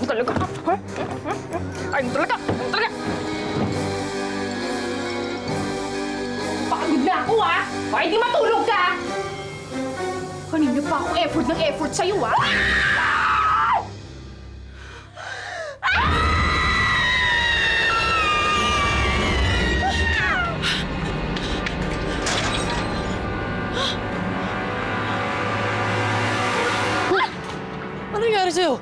Talaga? Ha? Ayun talaga! Ayun talaga! Pagod na ako, ha? Baka hindi matulog ka! Kanina pa ako effort ng effort sa'yo, ha? Ano nangyari sa'yo?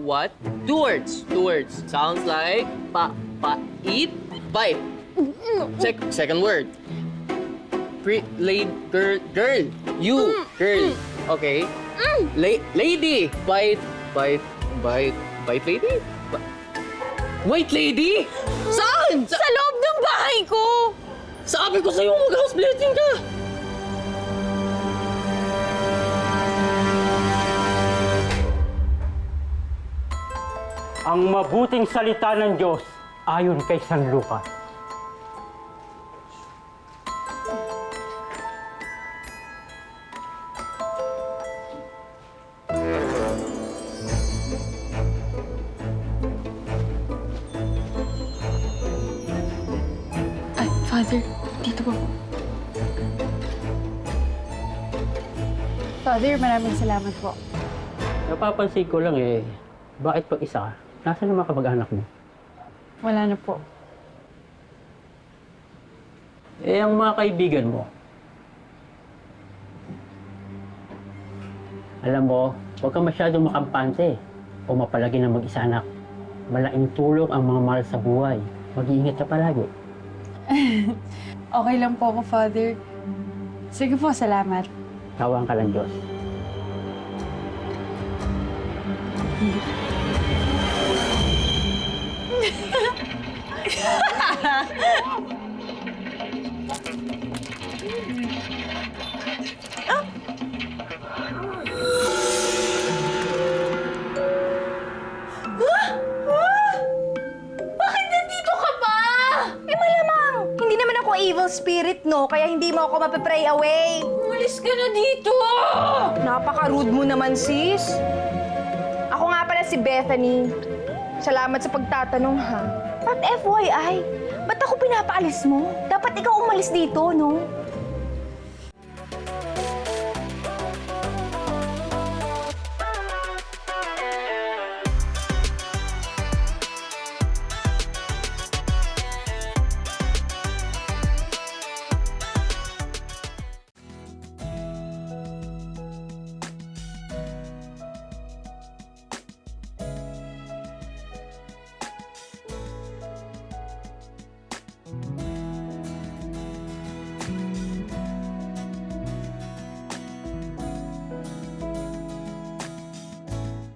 What? Two words. Sounds like eat, bite. Second word. Girl. You, girl. Okay. Lady. Bite lady? White lady? Saan? Sa loob ng bahay ko! Sabi ko sa'yo, mag-house blessing ka! Ang mabuting salita ng Diyos ayon kay San Lucas. Ay, Father, dito po. Father, maraming salamat po. Napapansin ko lang bakit pag isa ka? Nasaan naman kapag-anak mo? Wala na po. Ang mga kaibigan mo. Alam mo, huwag ka masyadong makampante o mapalagi ng mag-isa anak. Malaking tulong ang mga mahal sa buhay. Mag-iingat ka palagi. Okay lang po ako, Father. Sige po, salamat. Tawaan ka lang Diyos. Bakit nandito ka pa? Malamang, hindi naman ako evil spirit, no? Kaya hindi mo ako mapipray away. Umalis ka na dito! Napaka-rude mo naman, sis. Ako nga pala si Bethany. Salamat sa pagtatanong, ha? At FYI, ba't ako pinapaalis mo? Dapat ikaw umalis dito, no?